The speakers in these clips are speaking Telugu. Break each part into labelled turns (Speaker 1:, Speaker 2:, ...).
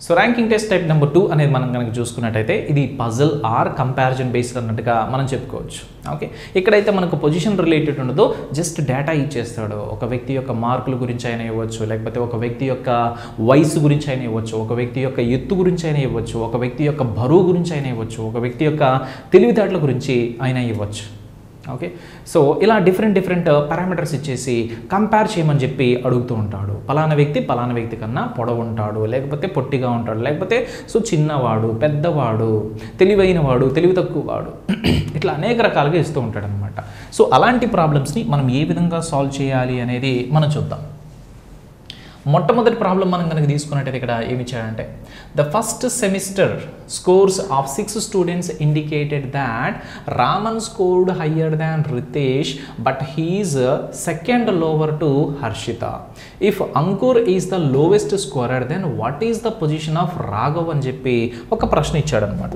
Speaker 1: So ranking test type number 2 అనేది మనం కనుక చూసుకున్నట్టయితే ఇది పజిల్ ఆర్ కంపారిజన్ బేస్డ్ అన్నట్టుగా మనం చెప్పుకోవచ్చు. ఓకే, ఇక్కడైతే మనకు పొజిషన్ రిలేటెడ్ ఉండదో, జస్ట్ డేటా ఇచ్చేస్తాడు. ఒక వ్యక్తి యొక్క మార్కుల గురించి అయినా ఇవ్వచ్చు, లేకపోతే ఒక వ్యక్తి యొక్క వయసు గురించి అయినా ఇవ్వచ్చు, ఒక వ్యక్తి యొక్క ఎత్తు గురించి అయినా ఇవ్వచ్చు, ఒక వ్యక్తి యొక్క బరువు గురించి అయినా ఇవ్వచ్చు, ఒక వ్యక్తి యొక్క తెలివితేటల గురించి అయినా ఇవ్వచ్చు. ఓకే, సో ఇలా డిఫరెంట్ పారామీటర్స్ ఇచ్చేసి కంపేర్ చేయమని చెప్పి అడుగుతూ ఉంటాడు. పలానా వ్యక్తి కన్నా పొడవు ఉంటాడు, లేకపోతే పొట్టిగా ఉంటాడు, లేకపోతే సో చిన్నవాడు, పెద్దవాడు, తెలివైనవాడు, తెలివి తక్కువ వాడు, ఇట్లా అనేక రకాలుగా ఇస్తూ ఉంటాడు అనమాట. సో అలాంటి ప్రాబ్లమ్స్ని మనం ఏ విధంగా సాల్వ్ చేయాలి అనేది మనం చూద్దాం. మొట్టమొదటి ప్రాబ్లం మనం కనుక తీసుకున్నట్టయితే ఇక్కడ ఏమి ఇచ్చాడంటే, the first semester scores of 6 students indicated that Raman scored higher than Ritesh but he is second lower to Harshita. If Ankur is the lowest scorer then what is the position of Raghav అని చెప్పి ఒక ప్రశ్న ఇచ్చాడనమాట.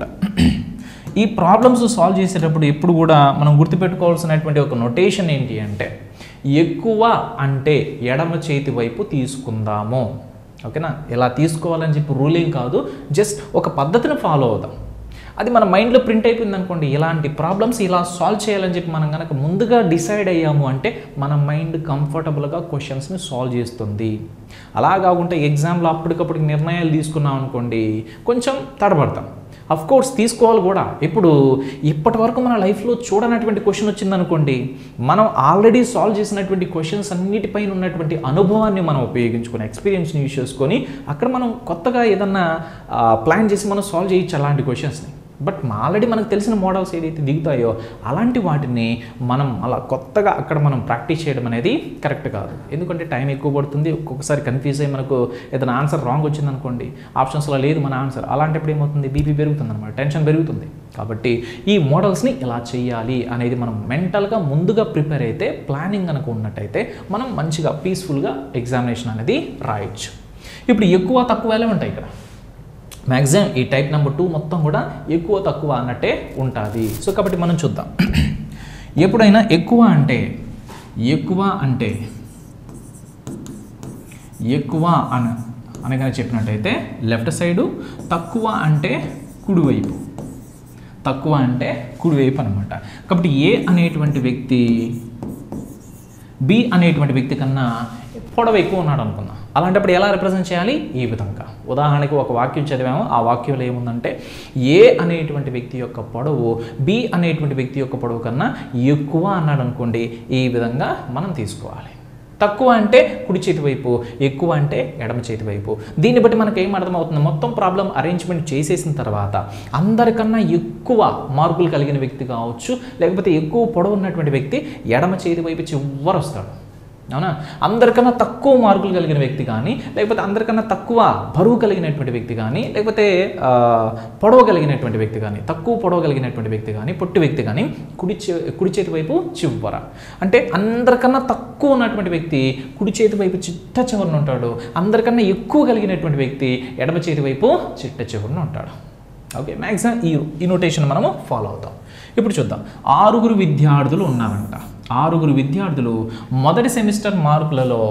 Speaker 1: ఈ ప్రాబ్లమ్స్ సాల్వ్ చేసేటప్పుడు ఎప్పుడు కూడా మనం గుర్తుపెట్టుకోవాల్సినటువంటి ఒక నొటేషన్ ఏంటి అంటే, ఎక్కువ అంటే ఎడమ చేతి వైపు తీసుకుందాము. ఓకేనా, ఇలా తీసుకోవాలని చెప్పి రూలింగ్ కాదు, జస్ట్ ఒక పద్ధతిని ఫాలో అవుదాం. అది మన మైండ్లో ప్రింట్ అయిపోయింది అనుకోండి, ఇలాంటి ప్రాబ్లమ్స్ ఇలా సాల్వ్ చేయాలని చెప్పి మనం కనుక ముందుగా డిసైడ్ అయ్యాము అంటే మన మైండ్ కంఫర్టబుల్గా క్వశ్చన్స్ని సాల్వ్ చేస్తుంది. అలా కాకుండా ఎగ్జామ్లో అప్పటికప్పుడు నిర్ణయాలు తీసుకున్నాం అనుకోండి, కొంచెం తడబడతాం. అఫ్ కోర్స్ తీసుకోవాలి కూడా. ఇప్పటి వరకు మన లైఫ్లో చూడనటువంటి క్వశ్చన్ వచ్చిందనుకోండి, మనం ఆల్రెడీ సాల్వ్ చేసినటువంటి క్వశ్చన్స్ అన్నిటిపైన ఉన్నటువంటి అనుభవాన్ని మనం ఉపయోగించుకొని, ఎక్స్పీరియన్స్ని యూజ్ చేసుకొని అక్కడ మనం కొత్తగా ఏదన్నా ప్లాన్ చేసి మనం సాల్వ్ చేయొచ్చు అలాంటి క్వశ్చన్స్ని. బట్ ఆల్రెడీ మనకు తెలిసిన మోడల్స్ ఏదైతే దిగుతాయో అలాంటి వాటిని మనం అలా కొత్తగా అక్కడ మనం ప్రాక్టీస్ చేయడం అనేది కరెక్ట్ కాదు. ఎందుకంటే టైం ఎక్కువ పడుతుంది. ఒక్కొక్కసారి కన్ఫ్యూజ్ అయ్యి మనకు ఏదైనా ఆన్సర్ రాంగ్ వచ్చిందనుకోండి, ఆప్షన్స్లో లేదు మన ఆన్సర్, అలాంటప్పుడు ఏమవుతుంది, బీపీ పెరుగుతుంది అనమాట, టెన్షన్ పెరుగుతుంది. కాబట్టి ఈ మోడల్స్ని ఎలా చేయాలి అనేది మనం మెంటల్గా ముందుగా ప్రిపేర్ అయితే, ప్లానింగ్ కనుక ఉన్నట్టయితే మనం మంచిగా పీస్ఫుల్గా ఎగ్జామినేషన్ అనేది రాయొచ్చు. ఇప్పుడు ఎక్కువ తక్కువ ఎలా ఉంటాయి ఇక్కడ మ్యాక్సిమం ఈ టైప్ నెంబర్ 2 మొత్తం కూడా ఎక్కువ తక్కువ అన్నట్టే ఉంటుంది. సో కాబట్టి మనం చూద్దాం. ఎప్పుడైనా ఎక్కువ అనగానే చెప్పినట్టయితే లెఫ్ట్ సైడు, తక్కువ అంటే కుడివైపు, అనమాట. కాబట్టి ఏ అనేటువంటి వ్యక్తి బి అనేటువంటి వ్యక్తి కన్నా పొడవు ఎక్కువ ఉన్నాడు అనుకుందాం. అలాంటప్పుడు ఎలా రిప్రజెంట్ చేయాలి, ఈ విధంగా. ఉదాహరణకి ఒక వాక్యం చదివాము, ఆ వాక్యంలో ఏముందంటే, ఏ అనేటువంటి వ్యక్తి యొక్క పొడవు బి అనేటువంటి వ్యక్తి యొక్క పొడవు కన్నా ఎక్కువ అన్నాడు అనుకోండి, ఈ విధంగా మనం తీసుకోవాలి. తక్కువ అంటే కుడి చేతి వైపు, ఎక్కువ అంటే ఎడమ చేతి వైపు. దీన్ని బట్టి మనకు ఏం అర్థమవుతుంది, మొత్తం ప్రాబ్లం అరేంజ్మెంట్ చేసేసిన తర్వాత అందరికన్నా ఎక్కువ మార్కులు కలిగిన వ్యక్తి కావచ్చు, లేకపోతే ఎక్కువ పొడవు ఉన్నటువంటి వ్యక్తి ఎడమ చేతి వైపు చివరి వస్తాడు. అవునా, అందరికన్నా తక్కువ మార్కులు కలిగిన వ్యక్తి కానీ, లేకపోతే అందరికన్నా తక్కువ బరువు కలిగినటువంటి వ్యక్తి కానీ, లేకపోతే పొడవు కలిగినటువంటి వ్యక్తి కానీ, తక్కువ పొడవు కలిగినటువంటి వ్యక్తి కానీ, పొట్టి వ్యక్తి కానీ కుడి చేతి వైపు చివర. అంటే అందరికన్నా తక్కువ ఉన్నటువంటి వ్యక్తి కుడి చేతి వైపు చిట్ట చివరన ఉంటాడు, అందరికన్నా ఎక్కువ కలిగినటువంటి వ్యక్తి ఎడమ చేతి వైపు చిట్ట చివరన ఉంటాడు. ఓకే, మ్యాక్సిమం ఈ నోటేషన్ మనము ఫాలో అవుతాం. ఇప్పుడు చూద్దాం. 6 విద్యార్థులు ఉన్నారంట. 6 విద్యార్థులు మొదటి సెమిస్టర్ మార్కులలో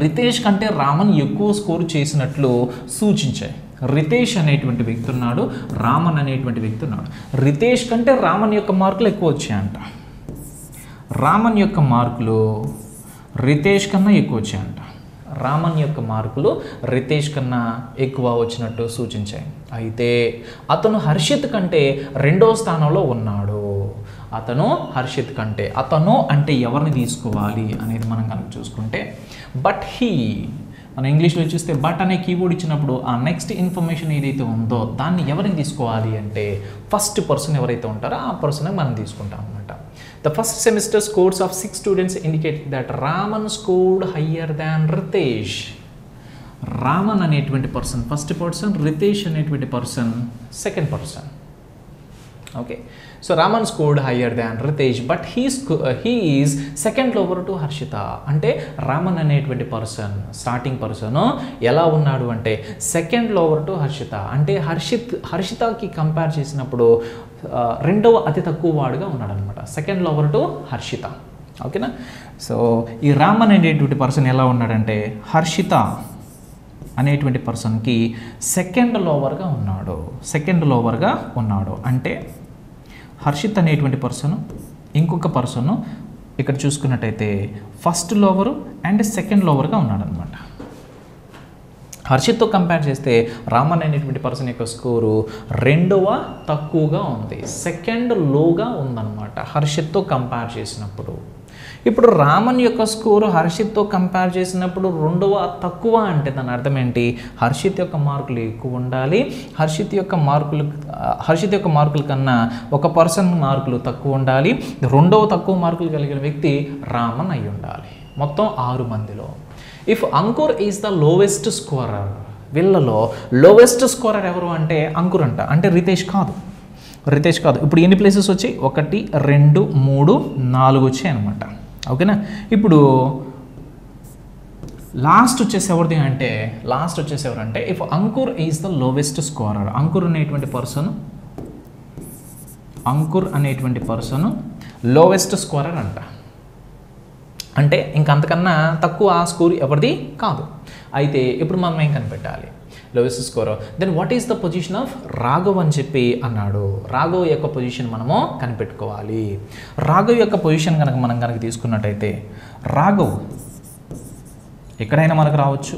Speaker 1: రితేష్ కంటే రామన్ ఎక్కువ స్కోర్ చేసినట్లు సూచించాయి. రితేష్ అనేటువంటి వ్యక్తి ఉన్నాడు, రామన్ అనేటువంటి వ్యక్తి ఉన్నాడు. రితేష్ కంటే రామన్ యొక్క మార్కులు ఎక్కువ వచ్చాయంట. రామన్ యొక్క మార్కులు రితేష్ కన్నా ఎక్కువ వచ్చాయంట. రామన్ యొక్క మార్కులు రితేష్ కన్నా ఎక్కువ వచ్చినట్టు సూచించాయి. అయితే అతను హర్షిత్ కంటే 2వ స్థానంలో ఉన్నాడు. అతను అంటే ఎవరిని తీసుకోవాలి అనేది మనం కనుక చూసుకుంటే, బట్ మన ఇంగ్లీష్లో చూస్తే బట్ అనే కీబోర్డ్ ఇచ్చినప్పుడు ఆ నెక్స్ట్ ఇన్ఫర్మేషన్ ఏదైతే ఉందో దాన్ని ఎవరిని తీసుకోవాలి అంటే ఫస్ట్ పర్సన్ ఎవరైతే ఉంటారో ఆ పర్సన్ మనం తీసుకుంటాం అనమాట. The first semester scores of 6 students indicated that Raman scored higher than Ritesh. Raman అనేటువంటి పర్సన్ ఫస్ట్ పర్సన్, రితేష్ అనేటువంటి person second person. Okay, so Raman scored higher than Ritesh but he is second lower to Harshita. అంటే రామన్ అనేటువంటి పర్సన్ స్టార్టింగ్ పర్సన్ ఎలా ఉన్నాడు అంటే సెకండ్ లోవర్ టు హర్షిత. అంటే హర్షితకి కంపేర్ చేసినప్పుడు 2వ అతి తక్కువ వాడుగా ఉన్నాడు అనమాట, సెకండ్ లోవర్ టు హర్షిత. ఓకేనా, సో ఈ రామన్ అనేటువంటి పర్సన్ ఎలా ఉన్నాడంటే హర్షిత అనేటువంటి పర్సన్కి సెకండ్ లోవర్గా ఉన్నాడు. అంటే హర్షిత్ అనేటువంటి పర్సన్ ఇంకొక పర్సన్ ఇక్కడ చూసుకున్నట్టయితే ఫస్ట్ లోవరు అండ్ సెకండ్ లోవర్గా ఉన్నాడు అనమాట. హర్షిత్తో కంపేర్ చేస్తే రామన్ అనేటువంటి పర్సన్ యొక్క స్కోరు 2వ తక్కువగా ఉంది, సెకండ్ లోగా ఉందన్నమాట హర్షిత్తో కంపేర్ చేసినప్పుడు. ఇప్పుడు రామన్ యొక్క స్కోరు హర్షిత్తో కంపేర్ చేసినప్పుడు 2వ తక్కువ అంటే దాని అర్థం ఏంటి? హర్షిత్ యొక్క మార్కులు ఎక్కువ ఉండాలి, హర్షిత్ యొక్క మార్కుల కన్నా ఒక పర్సన్ మార్కులు తక్కువ ఉండాలి, 2వ తక్కువ మార్కులు కలిగిన వ్యక్తి రామన్ అయి ఉండాలి. మొత్తం 6 మందిలో. If Ankur is the lowest scorer, వీళ్ళలో లోవెస్ట్ స్కోరర్ ఎవరు అంటే అంకుర్ అంట, అంటే రితేష్ కాదు. ఇప్పుడు ఎన్ని ప్లేసెస్ వచ్చాయి? 1 2 3 4 వచ్చాయి అనమాట. ఓకేనా? ఇప్పుడు లాస్ట్ వచ్చేసి ఎవరంటే if Ankur is the lowest scorer, Ankur అనేటువంటి పర్సన్ లోవెస్ట్ స్కోరర్ అంట. అంటే ఇంకంతకన్నా తక్కువ స్కోర్ ఎవరిది కాదు. అయితే ఇప్పుడు మనం ఏం కనిపెట్టాలి? Lowest scorer. Then what is the position of Raghav అని చెప్పి అన్నాడు. రాఘవ్ యొక్క పొజిషన్ మనము కనిపెట్టుకోవాలి. రాఘవ్ యొక్క పొజిషన్ మనం కనుక తీసుకున్నట్టయితే రాఘవ్ ఎక్కడైనా మనకు రావచ్చు.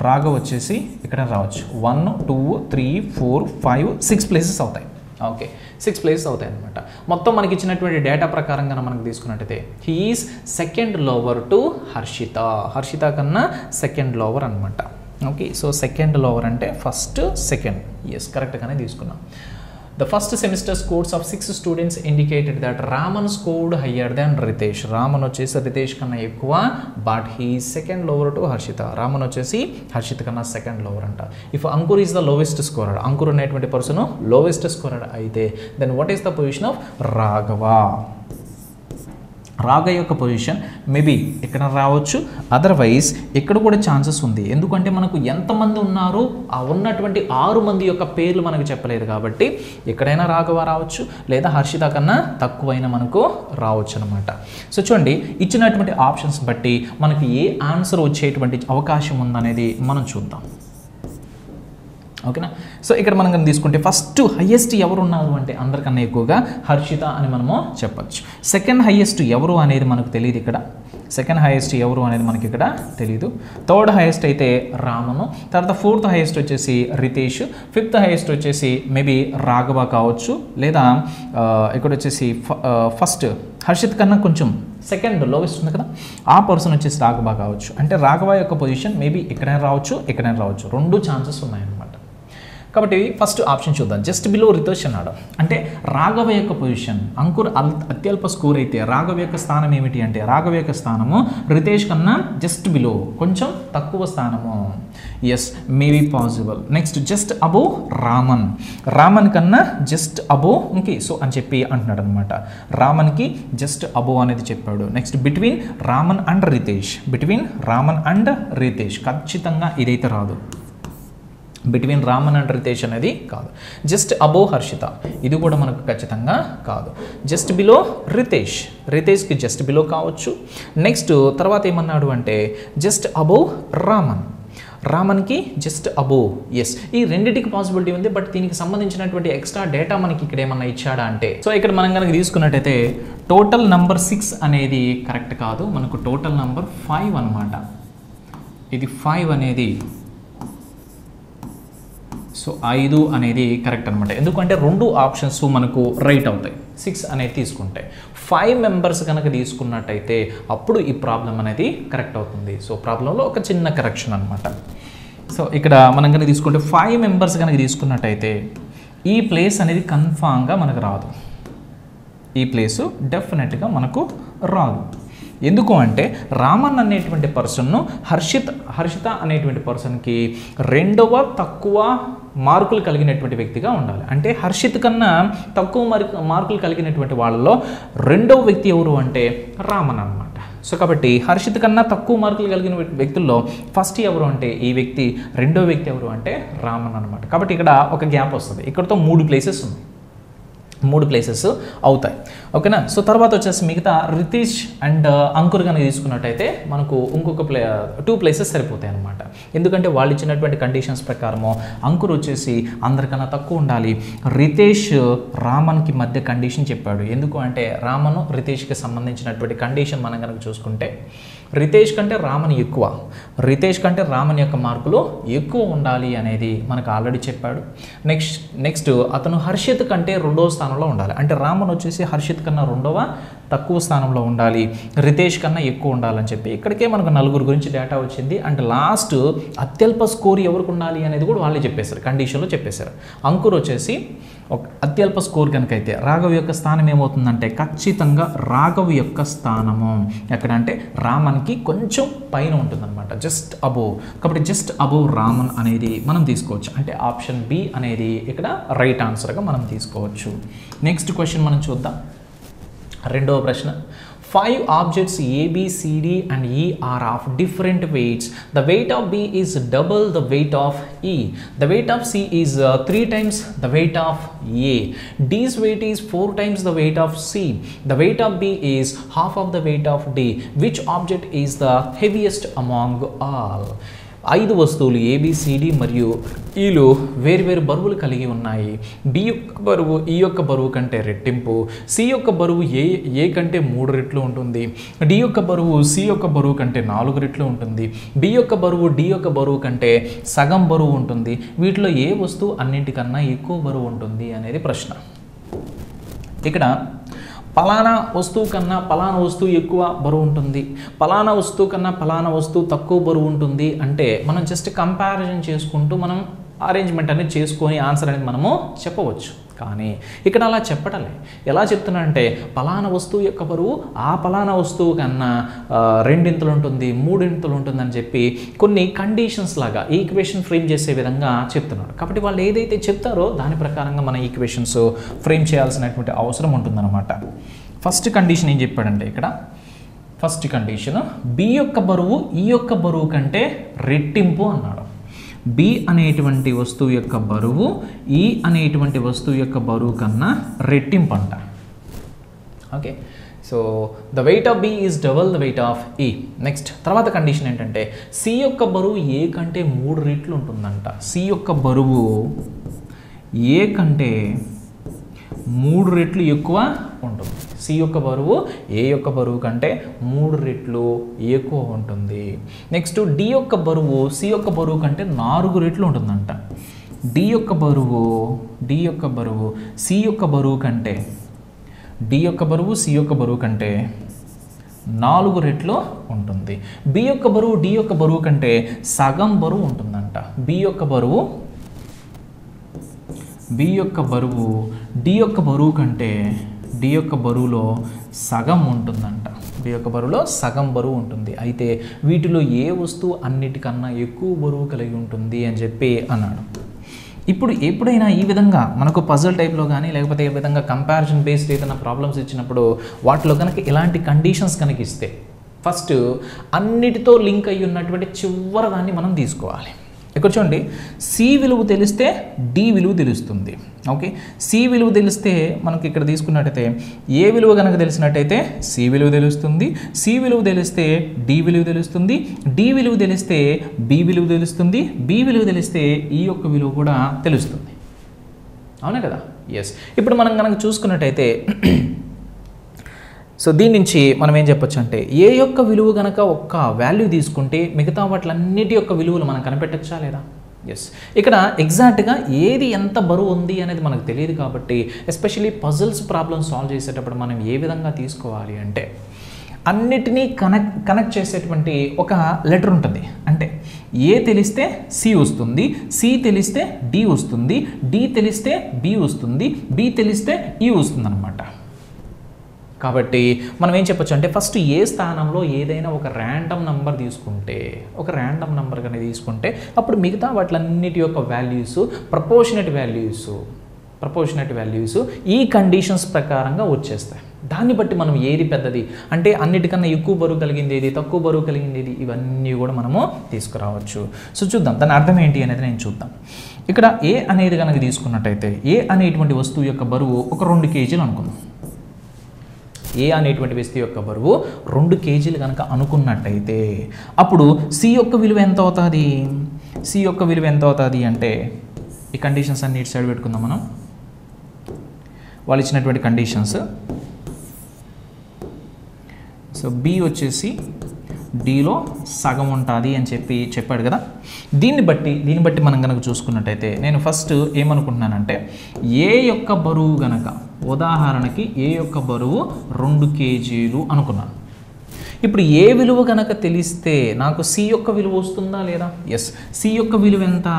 Speaker 1: రాఘవ్ వచ్చేసి ఇక్కడ రావచ్చు. 1 2 3 4 5 6 ప్లేసెస్ అవుతాయి. ఓకే, 6 ప్లేసెస్ అవుతాయి అనమాట. మొత్తం మనకి ఇచ్చినటువంటి డేటా ప్రకారంగా మనకు తీసుకున్నట్టయితే he is second lower to Harshita కన్నా సెకండ్ లోవర్ అనమాట. ఓకే, సో సెకండ్ లోవర్ అంటే ఫస్ట్ సెకండ్. ఎస్, కరెక్ట్గానే తీసుకున్నాం. The first semester scores of 6 students indicated that Raman scored higher than Ritesh. Raman వచ్చేసి రితేష్ కన్నా ఎక్కువ, but he second lower to Harshita. Raman వచ్చేసి హర్షిత కన్నా సెకండ్ లోవర్ అంట. If Ankur is the lowest scorer, Ankur అనేటువంటి పర్సన్ లోవెస్ట్ స్కోరర్ అయితే then what is the position of Raghava? Raghava యొక్క పొజిషన్ మేబీ ఇక్కడ రావచ్చు, అదర్వైజ్ ఇక్కడ కూడా ఛాన్సెస్ ఉంది. ఎందుకంటే మనకు ఎంతమంది ఉన్నారు, ఆ ఉన్నటువంటి 6 మంది యొక్క పేర్లు మనకు చెప్పలేదు కాబట్టి ఎక్కడైనా రాఘవ రావచ్చు, లేదా హర్షిత కన్నా తక్కువైనా మనకు రావచ్చు అనమాట. సో చూడండి, ఇచ్చినటువంటి ఆప్షన్స్ బట్టి మనకి ఏ ఆన్సర్ వచ్చేటువంటి అవకాశం ఉందనేది మనం చూద్దాం. ఓకేనా? సో ఇక్కడ మనం కనుక తీసుకుంటే ఫస్ట్ హైయెస్ట్ ఎవరు ఉన్నారు అంటే అందరికన్నా ఎక్కువగా హర్షిత అని మనము చెప్పచ్చు. సెకండ్ హైయెస్ట్ ఎవరు అనేది మనకు తెలియదు ఇక్కడ. మనకి ఇక్కడ తెలియదు. థర్డ్ హైయెస్ట్ అయితే రామను, తర్వాత ఫోర్త్ హైయెస్ట్ వచ్చేసి రితేష్, ఫిఫ్త్ హైయెస్ట్ వచ్చేసి మేబీ రాఘవ కావచ్చు, లేదా ఇక్కడ వచ్చేసి ఫస్ట్ హర్షిత్ కన్నా కొంచెం సెకండ్ లోవెస్ట్ ఉంది కదా, ఆ పర్సన్ వచ్చేసి రాఘవ కావచ్చు. అంటే రాఘవ యొక్క పొజిషన్ మేబీ ఎక్కడైనా రావచ్చు, 2 ఛాన్సెస్ ఉన్నాయన్నమాట. కాబట్టి ఫస్ట్ ఆప్షన్ చూద్దాం. జస్ట్ బిలో రితేష్ అన్నాడు అంటే రాఘవ యొక్క పొజిషన్, అంకుర్ అత్యల్ప స్కోర్ అయితే రాఘవ యొక్క స్థానం ఏమిటి అంటే రాఘవ యొక్క స్థానము రితేష్ కన్నా జస్ట్ బిలో, కొంచెం తక్కువ స్థానము. Yes, maybe possible. Next just above Raman కన్నా జస్ట్ అబోవ్. ఓకే, సో అని చెప్పి అంటున్నాడు అనమాట. రామన్కి జస్ట్ అబోవ్ అనేది చెప్పాడు. Next between Raman and Ritesh, ఖచ్చితంగా ఇదైతే రాదు. బిట్వీన్ రామన్ అండ్ రితేష్ అనేది కాదు. జస్ట్ అబోవ్ హర్షిత, ఇది కూడా మనకు ఖచ్చితంగా కాదు. జస్ట్ బిలో రితేష్కి జస్ట్ బిలో కావచ్చు. నెక్స్ట్ తర్వాత ఏమన్నాడు అంటే జస్ట్ అబోవ్ రామన్కి జస్ట్ అబోవ్. ఎస్, ఈ రెండింటికి పాసిబిలిటీ ఉంది, బట్ దీనికి సంబంధించినటువంటి ఎక్స్ట్రా డేటా మనకి ఇక్కడ ఏమన్నా ఇచ్చాడా అంటే, సో ఇక్కడ మనం కనుక తీసుకున్నట్టయితే టోటల్ నంబర్ 6 అనేది కరెక్ట్ కాదు, మనకు టోటల్ నంబర్ 5 అనమాట. ఇది 5 అనేది, సో 5 అనేది కరెక్ట్ అనమాట. ఎందుకంటే 2 ఆప్షన్స్ మనకు రైట్ అవుతాయి 6 అనేది తీసుకుంటే. 5 మెంబర్స్ కనుక తీసుకున్నట్టయితే అప్పుడు ఈ ప్రాబ్లం అనేది కరెక్ట్ అవుతుంది. సో ప్రాబ్లంలో ఒక చిన్న కరెక్షన్ అనమాట. సో ఇక్కడ మనం కనుక తీసుకుంటే 5 మెంబర్స్ కనుక తీసుకున్నట్టయితే ఈ ప్లేస్ అనేది కన్ఫామ్గా మనకు రాదు. ఈ ప్లేసు డెఫినెట్గా మనకు రాదు. ఎందుకు అంటే రామన్ అనేటువంటి పర్సన్ను హర్షిత అనేటువంటి పర్సన్కి 2వ తక్కువ మార్కులు కలిగినటువంటి వ్యక్తిగా ఉండాలి. అంటే హర్షిత్ కన్నా తక్కువ మార్కులు కలిగినటువంటి వాళ్ళలో 2వ వ్యక్తి ఎవరు అంటే రామన్ అనమాట. సో కాబట్టి హర్షిత్ కన్నా తక్కువ మార్కులు కలిగిన వ్యక్తుల్లో ఫస్ట్ ఎవరు అంటే ఈ వ్యక్తి, 2వ వ్యక్తి ఎవరు అంటే రామన్ అనమాట. కాబట్టి ఇక్కడ ఒక గ్యాప్ వస్తుంది. ఇక్కడతో 3 ప్లేసెస్ ఉన్నాయి. 3 ప్లేసెస్ అవుతాయి. ఓకేనా. సో తర్వాత వచ్చేసి మిగతా రితీష్ అండ్ అంకుర్ కనుక తీసుకున్నట్టయితే మనకు ఇంకొక 2 ప్లేసెస్ సరిపోతాయి అనమాట. ఎందుకంటే వాళ్ళు ఇచ్చినటువంటి కండిషన్స్ ప్రకారము అంకుర్ వచ్చేసి అందరికన్నా తక్కువ ఉండాలి. రితేష్ రామన్కి మధ్య కండిషన్ చెప్పాడు. ఎందుకు అంటే రామన్ రితేష్కి సంబంధించినటువంటి కండిషన్ మనం కనుక చూసుకుంటే రితేష్ కంటే రామన్ ఎక్కువ, రితేష్ కంటే రామన్ యొక్క మార్కులు ఎక్కువ ఉండాలి అనేది మనకు ఆల్రెడీ చెప్పాడు. నెక్స్ట్ అతను హర్షిత్ కంటే 2వ స్థానంలో ఉండాలి. అంటే రామన్ వచ్చేసి హర్షిత్ కన్నా 2వ తక్కువ స్థానంలో ఉండాలి, రితేష్ కన్నా ఎక్కువ ఉండాలని చెప్పి ఇక్కడికే మనకు 4 గురించి డేటా వచ్చింది. అండ్ లాస్ట్ అత్యల్ప స్కోర్ ఎవరికి ఉండాలి అనేది కూడా వాళ్ళే చెప్పేశారు, కండిషన్లో చెప్పేశారు. అంకుర్ వచ్చేసి ఒక అత్యల్ప స్కోర్ కనుకైతే రాఘవ్ యొక్క స్థానం ఏమవుతుందంటే ఖచ్చితంగా రాఘవ్ యొక్క స్థానము ఎక్కడంటే రామన్కి కొంచెం పైన ఉంటుందన్నమాట, జస్ట్ అబోవ్. కాబట్టి జస్ట్ అబోవ్ రామన్ అనేది మనం తీసుకోవచ్చు. అంటే ఆప్షన్ బి అనేది ఇక్కడ రైట్ ఆన్సర్గా మనం తీసుకోవచ్చు. నెక్స్ట్ క్వశ్చన్ మనం చూద్దాం. 2వ ప్రశ్న. 5 objects A, B, C, D and E are of different weights. The weight of B is double the weight of E. The weight of C is 3 times the weight of A. D's weight is 4 times the weight of C. The weight of B is half of the weight of D. Which object is the heaviest among all? 5 వస్తువులు ఏబిసిడి మరియు ఈలు వేరువేరు బరువులు కలిగి ఉన్నాయి. బి యొక్క బరువు ఈ యొక్క బరువు కంటే రెట్టింపు, సి యొక్క బరువు ఏ కంటే 3 రెట్లు ఉంటుంది, డి యొక్క బరువు సి యొక్క బరువు కంటే 4 రెట్లు ఉంటుంది, బి యొక్క బరువు డి యొక్క బరువు కంటే సగం బరువు ఉంటుంది. వీటిలో ఏ వస్తువు అన్నింటికన్నా ఎక్కువ బరువు ఉంటుంది అనేది ప్రశ్న. ఇక్కడ పలానా వస్తువు కన్నా పలానా వస్తువు ఎక్కువ బరువు ఉంటుంది, పలానా వస్తువు కన్నా పలానా వస్తువు తక్కువ బరువు ఉంటుంది అంటే మనం జస్ట్ కంపారిజన్ చేసుకుంటూ మనం అరేంజ్మెంట్ అనేది చేసుకొని ఆన్సర్ అనేది మనము చెప్పవచ్చు. కానీ ఇక్కడ అలా చెప్పటలే. ఎలా చెప్తున్నానంటే పలానా వస్తువు యొక్క బరువు ఆ పలానా వస్తువు కన్నా 2 ఇంతలు ఉంటుంది, 3 ఇంతలు ఉంటుందని చెప్పి కొన్ని కండిషన్స్ లాగా ఈక్వేషన్ ఫ్రేమ్ చేసే విధంగా చెప్తున్నాడు. కాబట్టి వాళ్ళు ఏదైతే చెప్తారో దాని ప్రకారంగా మన ఈక్వేషన్స్ ఫ్రేమ్ చేయాల్సినటువంటి అవసరం ఉంటుందన్నమాట. ఫస్ట్ కండిషన్ ఏం చెప్పాడంటే ఇక్కడ ఫస్ట్ కండిషన్ బి యొక్క బరువు ఈ యొక్క బరువు కంటే రెట్టింపు అన్నాడు. బి అనేటువంటి వస్తువు యొక్క బరువు ఈ అనేటువంటి వస్తువు యొక్క బరువు కన్నా రెట్టింపు అంట. Okay. So the weight of B is double the weight of E. Next తర్వాత కండిషన్ ఏంటంటే సి యొక్క బరువు ఏ కంటే 3 రెట్లు ఉంటుందంట. సి యొక్క బరువు ఏ కంటే 3 రెట్లు ఎక్కువ ఉంటుంది. సి యొక్క బరువు ఏ యొక్క బరువు కంటే 3 రెట్లు ఎక్కువ ఉంటుంది. నెక్స్ట్ డి యొక్క బరువు సి యొక్క బరువు కంటే 4 రెట్లు ఉంటుందంట. డి యొక్క బరువు సి యొక్క బరువు కంటే డి యొక్క బరువు సి యొక్క బరువు కంటే 4 రెట్లు ఉంటుంది. బి యొక్క బరువు డి యొక్క బరువు కంటే సగం బరువు ఉంటుందంట. బి యొక్క బరువు డి యొక్క బరువు కంటే డి యొక్క బరువులో సగం ఉంటుందంట. డి యొక్క బరువులో సగం బరువు ఉంటుంది. అయితే వీటిలో ఏ వస్తువు అన్నిటికన్నా ఎక్కువ బరువు కలిగి ఉంటుంది అని చెప్పి అన్నాడు. ఇప్పుడు ఎప్పుడైనా ఈ విధంగా మనకు పజల్ టైప్లో కానీ లేకపోతే ఏ విధంగా కంపారిజన్ బేస్డ్ ఏదైనా ప్రాబ్లమ్స్ ఇచ్చినప్పుడు వాటిలో కనుక ఇలాంటి కండిషన్స్ కనుక ఇస్తే ఫస్ట్ అన్నిటితో లింక్ అయ్యి ఉన్నటువంటి చివరి దాన్ని మనం తీసుకోవాలి. ఇక్కడ చూడండి, సి విలువ తెలిస్తే డి విలువ తెలుస్తుంది. ఓకే. సి విలువ తెలిస్తే మనకి ఇక్కడ తీసుకున్నట్టయితే ఏ విలువ కనుక తెలిసినట్టయితే సి విలువ తెలుస్తుంది, సి విలువ తెలిస్తే డి విలువ తెలుస్తుంది, డి విలువ తెలిస్తే బి విలువ తెలుస్తుంది, బి విలువ తెలిస్తే ఈ యొక్క విలువ కూడా తెలుస్తుంది. అవునా కదా? ఎస్. ఇప్పుడు మనం కనుక చూసుకున్నట్టయితే సో దీని నుంచి మనం ఏం చెప్పొచ్చు అంటే ఏ యొక్క విలువ కనుక ఒక్క వాల్యూ తీసుకుంటే మిగతా వాటిలన్నిటి యొక్క విలువలు మనం కనిపెట్టచ్చా లేదా? ఎస్. ఇక్కడ ఎగ్జాక్ట్గా ఏది ఎంత బరువు ఉంది అనేది మనకు తెలియదు కాబట్టి ఎస్పెషల్లీ పజిల్స్ ప్రాబ్లమ్స్ సాల్వ్ చేసేటప్పుడు మనం ఏ విధంగా తీసుకోవాలి అంటే అన్నిటినీ కనెక్ట్ చేసేటువంటి ఒక లెటర్ ఉంటుంది. అంటే ఏ తెలిస్తే సి వస్తుంది, సి తెలిస్తే డి వస్తుంది, డి తెలిస్తే బి వస్తుంది, బి తెలిస్తే ఈ వస్తుంది అనమాట. కాబట్టి మనం ఏం చెప్పొచ్చు అంటే ఫస్ట్ ఏ స్థానంలో ఏదైనా ఒక ర్యాండమ్ నెంబర్ తీసుకుంటే కనుక తీసుకుంటే అప్పుడు మిగతా వాటిలన్నిటి యొక్క వాల్యూస్ ప్రపోర్షనేట్ వాల్యూస్ ఈ కండిషన్స్ ప్రకారంగా వచ్చేస్తాయి. దాన్ని బట్టి మనం ఏది పెద్దది అంటే అన్నిటికన్నా ఎక్కువ బరువు కలిగింది ఏది, తక్కువ బరువు కలిగింది ఏది, ఇవన్నీ కూడా మనము తీసుకురావచ్చు. సో చూద్దాం దాని అర్థం ఏంటి అనేది నేను చూద్దాం. ఇక్కడ ఏ అనేది కనుక తీసుకున్నట్టయితే ఏ అనేటువంటి వస్తువు యొక్క బరువు ఒక 2 కేజీలు అనుకుందాం. ఏ అనేటువంటి వస్తువు యొక్క బరువు 2 కేజీలు కనుక అనుకున్నట్టయితే అప్పుడు సి యొక్క విలువ ఎంత అవుతుంది? సి యొక్క విలువ ఎంత అవుతుంది అంటే ఈ కండిషన్స్ అన్ని ఇటు సైడ్ పెట్టుకుందాం మనం. వాళ్ళు ఇచ్చినటువంటి కండిషన్స్. సో బి వచ్చేసి డిలో సగం ఉంటుంది అని చెప్పాడు కదా. దీన్ని బట్టి మనం కనుక చూసుకున్నట్టయితే నేను ఫస్ట్ ఏమనుకుంటున్నానంటే ఏ యొక్క బరువు గనక ఉదాహరణకి ఏ యొక్క బరువు 2 కేజీలు అనుకున్నాను. ఇప్పుడు ఏ విలువ కనుక తెలిస్తే నాకు సి యొక్క విలువ వస్తుందా లేదా? ఎస్. సి యొక్క విలువ ఎంత?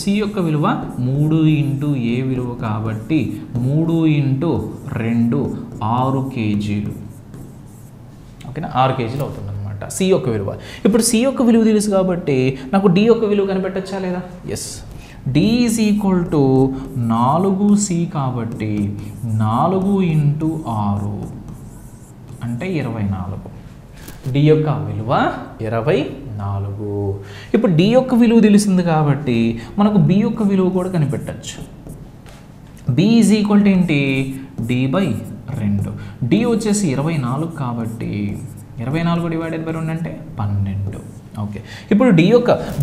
Speaker 1: సి యొక్క విలువ 3 ఇంటూ ఏ విలువ కాబట్టి 3 ఇంటూ 2 6 కేజీలు. ఓకేనా, 6 కేజీలు అవుతుంది అనమాట సి యొక్క విలువ. ఇప్పుడు సి యొక్క విలువ తెలుసు కాబట్టి నాకు డి యొక్క విలువ కనిపెట్టచ్చా లేదా? Yes. D is equal to 4c కాబట్టి 4 ఇంటూ 6 అంటే 24. డి యొక్క విలువ 24. ఇప్పుడు డి యొక్క విలువ తెలిసింది కాబట్టి మనకు బి యొక్క విలువ కూడా కనిపెట్టచ్చు. బి ఈజ్ ఈక్వల్ టు ఏంటి? D by 2. డి వచ్చేసి 24 కాబట్టి 24 డివైడెడ్ బై 2 అంటే 12. ఓకే. ఇప్పుడు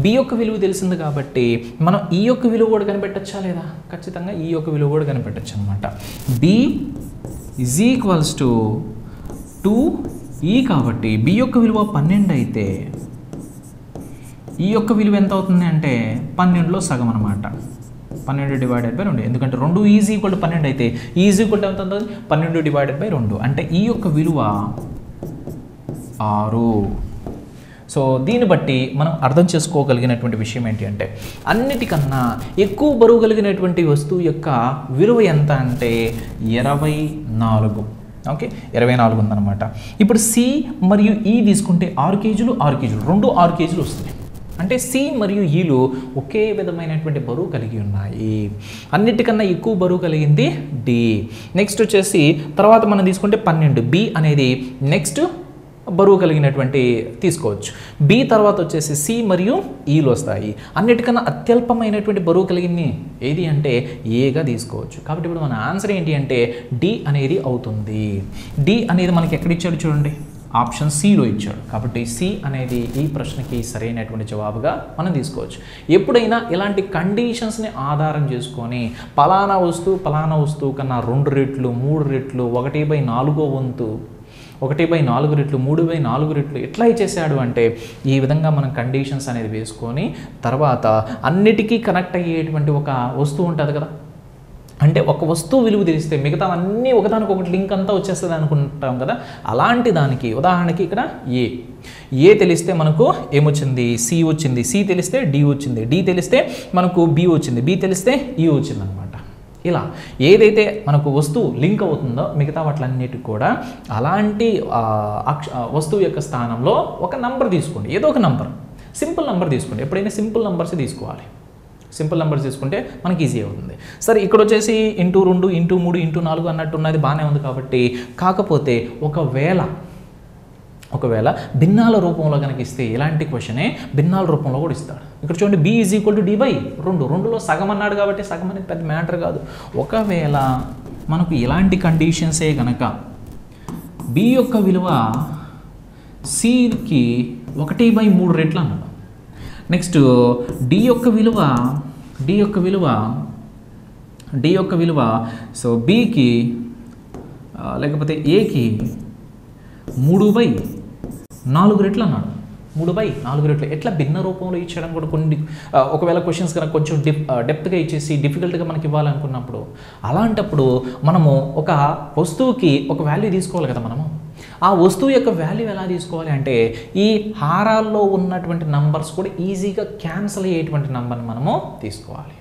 Speaker 1: బి యొక్క విలువ తెలిసింది కాబట్టి మనం ఈ యొక్క విలువ కూడా కనిపెట్టచ్చా లేదా? ఖచ్చితంగా ఈ యొక్క విలువ కూడా కనిపెట్టచ్చు అనమాట. B is equals to 2e కాబట్టి బి యొక్క విలువ 12 అయితే ఈ యొక్క విలువ ఎంత అవుతుంది అంటే 12లో సగం అనమాట. 12 డివైడెడ్ బై 2 ఎందుకంటే 2 ఈజ్ ఈక్వల్ టు 12 అయితే ఈజ్ ఈక్వల్ టు ఎంత అవుతుంది? 12 డివైడెడ్ బై 2 అంటే ఈ యొక్క విలువ 6. సో దీన్ని బట్టి మనం అర్థం చేసుకోగలిగినటువంటి విషయం ఏంటి అంటే అన్నిటికన్నా ఎక్కువ బరువు కలిగినటువంటి వస్తువు యొక్క విలువ ఎంత అంటే 24. ఓకే, 24 ఉందన్నమాట. ఇప్పుడు సి మరియు ఈ తీసుకుంటే 6 కేజీలు 6 కేజీలు 6 కేజీలు వస్తుంది. అంటే సి మరియు ఈలు ఒకే విధమైనటువంటి బరువు కలిగి ఉన్నాయి. అన్నిటికన్నా ఎక్కువ బరువు కలిగింది డి. నెక్స్ట్ వచ్చేసి తర్వాత మనం తీసుకుంటే 12. బి అనేది నెక్స్ట్ బరువు కలిగినటువంటి తీసుకోవచ్చు. బి తర్వాత వచ్చేసి సి మరియు ఈలు వస్తాయి. అన్నిటికన్నా అత్యల్పమైనటువంటి బరువు కలిగింది ఏది అంటే ఏగా తీసుకోవచ్చు. కాబట్టి ఇప్పుడు మన ఆన్సర్ ఏంటి అంటే డి అనేది అవుతుంది. డి అనేది మనకి ఎక్కడ ఇచ్చాడు చూడండి, ఆప్షన్ సిలో ఇచ్చాడు. కాబట్టి సి అనేది ఈ ప్రశ్నకి సరైనటువంటి జవాబుగా మనం తీసుకోవచ్చు. ఎప్పుడైనా ఇలాంటి కండిషన్స్ని ఆధారం చేసుకొని పలానా వస్తువు కన్నా 2 రెట్లు 3 రెట్లు 1/4 వంతు 1/4 రెట్లు 3/4 రెట్లు ఎట్లా ఇచ్చేసాడు అంటే ఈ విధంగా మనం కండిషన్స్ అనేది వేసుకొని తర్వాత అన్నిటికీ కనెక్ట్ అయ్యేటువంటి ఒక వస్తువు ఉంటుంది కదా. అంటే ఒక వస్తువు విలువ తెలిస్తే మిగతా అన్నీ ఒకదానికొకటి లింక్ అంతా వచ్చేస్తుంది అనుకుంటాం కదా. అలాంటి దానికి ఉదాహరణకి ఇక్కడ ఏ తెలిస్తే మనకు ఏమొచ్చింది? సి వచ్చింది. సి తెలిస్తే డి వచ్చింది. డి తెలిస్తే మనకు బి వచ్చింది. బి తెలిస్తే ఈ వచ్చింది అనమాట. ఇలా ఏదైతే మనకు వస్తువు లింక్ అవుతుందో మిగతా వాటిలన్నిటికి కూడా అలాంటి వస్తువు యొక్క స్థానంలో ఒక నంబర్ తీసుకోండి. ఏదో ఒక నంబర్, సింపుల్ నంబర్ తీసుకోండి. ఎప్పుడైనా సింపుల్ నంబర్స్ తీసుకోవాలి. సింపుల్ నెంబర్స్ తీసుకుంటే మనకి ఈజీ అవుతుంది. సరే, ఇక్కడ వచ్చేసి ఇంటూ 2 ఇంటూ 3 ఇంటూ 4 అన్నట్టు ఉన్నది బాగానే ఉంది కాబట్టి, కాకపోతే ఒకవేళ భిన్నాల రూపంలో కనుక ఇస్తే ఇలాంటి క్వశ్చనే భిన్నాల రూపంలో కూడా ఇస్తాడు. ఇక్కడ చూడండి, B is equal to D by 2. 2లో సగం అన్నాడు కాబట్టి సగం అనేది పెద్ద మ్యాటర్ కాదు. ఒకవేళ మనకు ఇలాంటి కండిషన్సే కనుక బి యొక్క విలువ సికి 1/3 రెట్లు అన్నాడు. నెక్స్ట్ డి యొక్క విలువ సో బికి లేకపోతే ఏకి 3/4 రెట్లు అన్నాడు. 3/4 రెట్లు ఎట్లా భిన్న రూపంలో ఇచ్చడం కూడా కొన్ని ఒకవేళ క్వశ్చన్స్ కనుక కొంచెం డెప్త్గా ఇచ్చేసి డిఫికల్ట్గా మనకి ఇవ్వాలనుకున్నప్పుడు అలాంటప్పుడు మనము ఒక వస్తువుకి ఒక వాల్యూ తీసుకోవాలి కదా. మనము ఆ వస్తువు యొక్క వాల్యూ ఎలా తీసుకోవాలి అంటే ఈ హారాల్లో ఉన్నటువంటి నంబర్స్ కూడా ఈజీగా క్యాన్సిల్ అయ్యేటువంటి నంబర్ని మనము తీసుకోవాలి.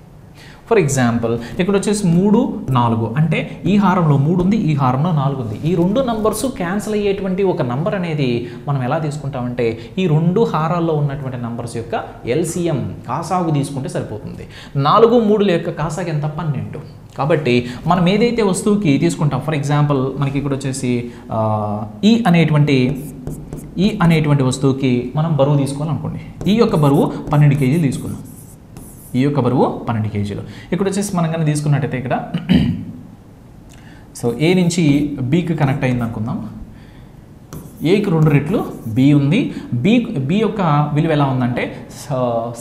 Speaker 1: ఫర్ ఎగ్జాంపుల్ ఇక్కడ వచ్చేసి 3, 4 అంటే ఈ హారంలో 3 ఉంది, ఈ హారంలో 4 ఉంది. ఈ రెండు నంబర్స్ క్యాన్సిల్ అయ్యేటువంటి ఒక నంబర్ అనేది మనం ఎలా తీసుకుంటామంటే ఈ రెండు హారాల్లో ఉన్నటువంటి నంబర్స్ యొక్క ఎల్సిఎం కాసాగు తీసుకుంటే సరిపోతుంది. 4, 3 యొక్క కాసాగు ఎంత? 12. కాబట్టి మనం ఏదైతే వస్తువుకి తీసుకుంటాం, ఫర్ ఎగ్జాంపుల్ మనకి ఇక్కడ వచ్చేసి ఈ అనేటువంటి వస్తువుకి మనం బరువు తీసుకోవాలనుకోండి. ఈ యొక్క బరువు 12 కేజీలు తీసుకున్నాం. ఈ యొక్క బరువు 12 కేజీలు. ఇక్కడ వచ్చేసి మనం కానీ తీసుకున్నట్టయితే ఇక్కడ సో ఏ నుంచి బీకి కనెక్ట్ అయింది అనుకుందాం. ఏకి 2 రెట్లు బి ఉంది. బి యొక్క విలువ ఎలా ఉందంటే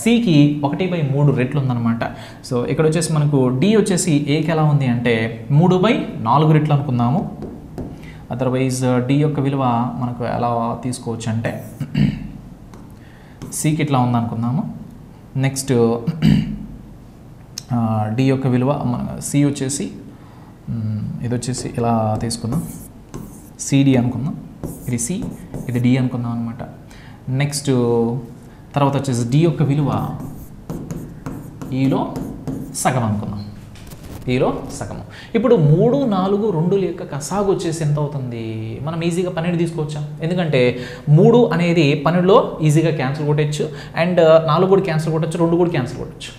Speaker 1: సికి 1/3 రెట్లు ఉందన్నమాట. సో ఇక్కడ వచ్చేసి మనకు డి వచ్చేసి ఏకి ఎలా ఉంది అంటే 3/4 రెట్లు అనుకుందాము. అదర్వైజ్ డి యొక్క విలువ మనకు ఎలా తీసుకోవచ్చు అంటే సికి ఇట్లా ఉందనుకుందాము. నెక్స్ట్ డి యొక్క విలువ సి వచ్చేసి ఇది వచ్చేసి ఇలా తీసుకుందాం, సిడి అనుకుందాం. ఇది సి, ఇది డి అనుకుందాం అనమాట. నెక్స్ట్ తర్వాత వచ్చేసి డి యొక్క విలువ ఈలో సగం అనుకుందాం. ఈలో సగము. ఇప్పుడు 3, 4, 2 యొక్క కసాగు వచ్చేసి ఎంత అవుతుంది? మనం ఈజీగా 12 తీసుకోవచ్చా? ఎందుకంటే 3 అనేది 12లో ఈజీగా క్యాన్సిల్ కొట్టచ్చు, అండ్ 4 కూడా క్యాన్సిల్ కొట్టచ్చు, 2 కూడా క్యాన్సిల్ కొట్టచ్చు.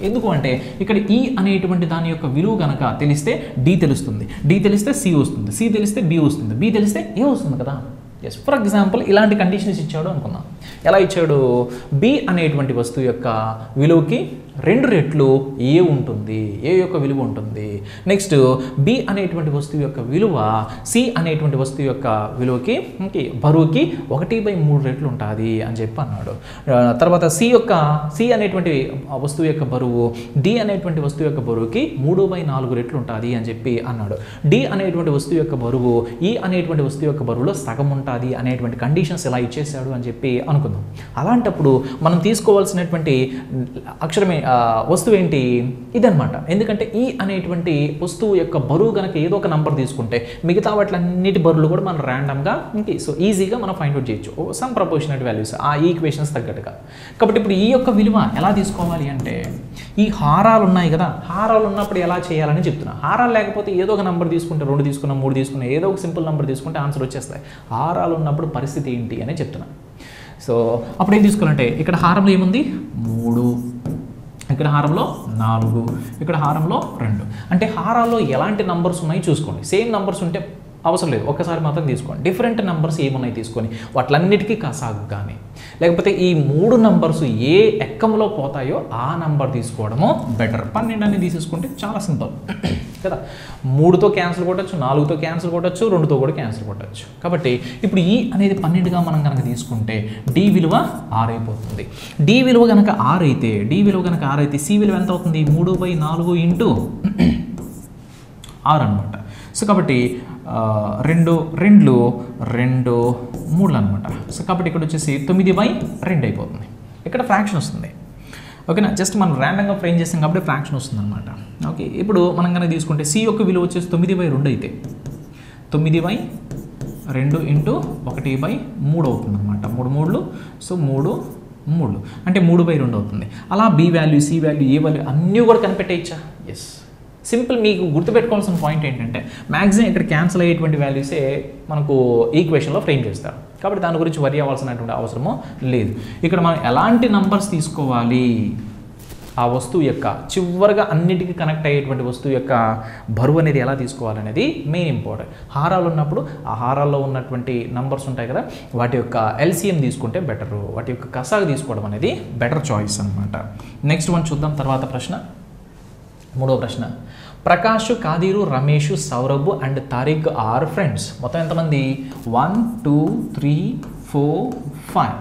Speaker 1: ఎందుకు అంటే ఇక్కడ ఈ అనేటువంటి దాని యొక్క విలువ కనుక తెలిస్తే డి తెలుస్తుంది, డి తెలిస్తే సి వస్తుంది, సి తెలిస్తే బి వస్తుంది, బి తెలిస్తే ఏ వస్తుంది కదా. ఎస్, ఫర్ ఎగ్జాంపుల్ ఇలాంటి కండిషన్స్ ఇచ్చాడు అనుకుందాం. ఎలా ఇచ్చాడు? బి అనేటువంటి వస్తువు యొక్క విలువకి 2 రెట్లు ఏ ఉంటుంది, ఏ యొక్క విలువ ఉంటుంది. నెక్స్ట్ బి అనేటువంటి వస్తువు యొక్క విలువ సి అనేటువంటి వస్తువు యొక్క విలువకి బరువుకి 1/3 రెట్లు ఉంటుంది అని చెప్పి అన్నాడు. తర్వాత సి అనేటువంటి వస్తువు యొక్క బరువు డి అనేటువంటి వస్తువు యొక్క బరువుకి 3/4 రెట్లు ఉంటుంది అని చెప్పి అన్నాడు. డి అనేటువంటి వస్తువు యొక్క బరువు ఈ అనేటువంటి వస్తువు యొక్క బరువులో సగం ఉంటుంది అనేటువంటి కండిషన్స్ ఎలా ఇచ్చేసాడు అని చెప్పి అనుకుందాం. అలాంటప్పుడు మనం తీసుకోవాల్సినటువంటి అక్షరమే వస్తువు ఏంటి? ఇదనమాట. ఎందుకంటే ఈ అనేటువంటి వస్తువు యొక్క బరువు కనుక ఏదో ఒక నంబర్ తీసుకుంటే మిగతా వాటిలన్నిటి బరువులు కూడా మనం ర్యాండమ్గా సో ఈజీగా మనం ఫైండ్ అవుట్ చేయొచ్చు సమ్ ప్రపోర్షనల్ వాల్యూస్ ఆ ఈక్వేషన్స్ తగ్గట్టుగా. కాబట్టి ఇప్పుడు ఈ యొక్క విలువ ఎలా తీసుకోవాలి అంటే ఈ హారాలు ఉన్నాయి కదా, హారాలు ఉన్నప్పుడు ఎలా చేయాలని చెప్తున్నా. హారాలు లేకపోతే ఏదో ఒక నెంబర్ తీసుకుంటే 2 తీసుకున్నా 3 తీసుకున్నా ఏదో ఒక సింపుల్ నెంబర్ తీసుకుంటే ఆన్సర్ వచ్చేస్తాయి. హారాలు ఉన్నప్పుడు పరిస్థితి ఏంటి అని చెప్తున్నా. సో అప్పుడు ఏం తీసుకోవాలంటే ఇక్కడ హారంలో ఏముంది? 3, ఇక్కడ హారంలో 4, ఇక్కడ హారంలో 2. అంటే హారాల్లో ఎలాంటి నంబర్స్ ఉన్నాయి చూసుకోండి. సేమ్ నంబర్స్ ఉంటే అవసరం లేదు, ఒక్కసారి మాత్రం తీసుకోండి. డిఫరెంట్ నెంబర్స్ ఏమున్నాయి తీసుకొని వాటిలన్నిటికీ కాసాగు కానీ లేకపోతే ఈ 3 నంబర్స్ ఏ ఎక్కంలో పోతాయో ఆ నంబర్ తీసుకోవడము బెటర్. 12 అనేది తీసేసుకుంటే చాలా సింపుల్ కదా. 3తో క్యాన్సిల్ కొట్టచ్చు, 4తో క్యాన్సిల్ కొట్టచ్చు, 2తో కూడా క్యాన్సిల్ కొట్టచ్చు. కాబట్టి ఇప్పుడు ఈ అనేది 12గా మనం కనుక తీసుకుంటే డి విలువ 6 అయిపోతుంది. డి విలువ కనుక 6 అయితే సి విలువ ఎంత అవుతుంది? 3/4 ఇంటూ 6 అనమాట. సో కాబట్టి 2, 2, 2, 3 అనమాట. సో కాబట్టి ఇక్కడ వచ్చేసి 9/2 అయిపోతుంది. ఇక్కడ ఫ్రాక్షన్ వస్తుంది. ఓకేనా, జస్ట్ మనం ర్యాండమ్గా ఫ్రేమ్ చేస్తాం కాబట్టి ఫ్రాక్షన్ వస్తుంది అనమాట. ఓకే, ఇప్పుడు మనం కనుక తీసుకుంటే సి యొక్క విలువ వచ్చేసి 9/2 అయితే 9/2 ఇంటూ 1/3 అవుతుంది అనమాట. 3 3 సో 3 3 అంటే 3/2 అవుతుంది. అలా బి వాల్యూ, సి వాల్యూ, ఏ వాల్యూ అన్నీ కూడా కనిపెట్టేయచ్చా? Yes, simple. మీకు గుర్తుపెట్టుకోవాల్సిన పాయింట్ ఏంటంటే మ్యాక్సిమం ఇక్కడ క్యాన్సిల్ అయ్యేటువంటి వాల్యూసే మనకు ఈక్వేషన్లో ఫ్రేమ్ చేస్తారు. కాబట్టి దాని గురించి వరి అవ్వాల్సినటువంటి అవసరమో లేదు. ఇక్కడ మనం ఎలాంటి నంబర్స్ తీసుకోవాలి, ఆ వస్తువు యొక్క చివరిగా అన్నిటికీ కనెక్ట్ అయ్యేటువంటి వస్తువు యొక్క బరువు అనేది ఎలా తీసుకోవాలనేది మెయిన్ ఇంపార్టెంట్. హారాలు ఉన్నప్పుడు ఆ హారాల్లో ఉన్నటువంటి నంబర్స్ ఉంటాయి కదా, వాటి యొక్క ఎల్సిఎం తీసుకుంటే బెటరు, వాటి యొక్క కసాగు తీసుకోవడం అనేది బెటర్ చాయిస్ అనమాట. నెక్స్ట్ వన్ చూద్దాం. తర్వాత ప్రశ్న, 3వ ప్రశ్న. Prakash, Kadir, Ramesh, Saurabh and Tariq are friends. మొత్తం ఎంతమంది? 1 2 3 4 5.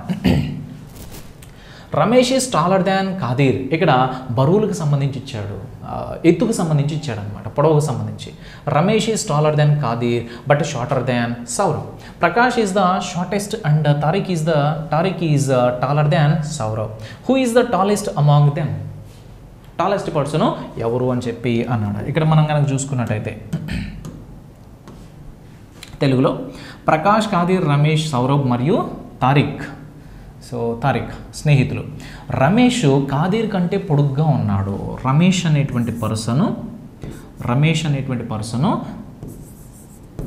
Speaker 1: Ramesh is taller than Kadir. ఇక్కడ బరువులకు సంబంధించి ఇచ్చాడు, ఎత్తుకు సంబంధించి ఇచ్చాడు అనమాట, పొడవుకు సంబంధించి. Ramesh is taller than Qadir but shorter than Saurabh. Prakash is the shortest and Tariq is taller than Saurabh. Who is the tallest among them? Tallest person ఎవరు అని చెప్పి అన్నాడు. ఇక్కడ మనం కనుక చూసుకున్నట్టయితే తెలుగులో ప్రకాష్, కాదీర్, రమేష్, సౌరభ్ మరియు తారిక్. సో తారిక్ స్నేహితులు. రమేష్ ఖాదీర్ కంటే పొడుగ్గా ఉన్నాడు. రమేష్ అనేటువంటి పర్సను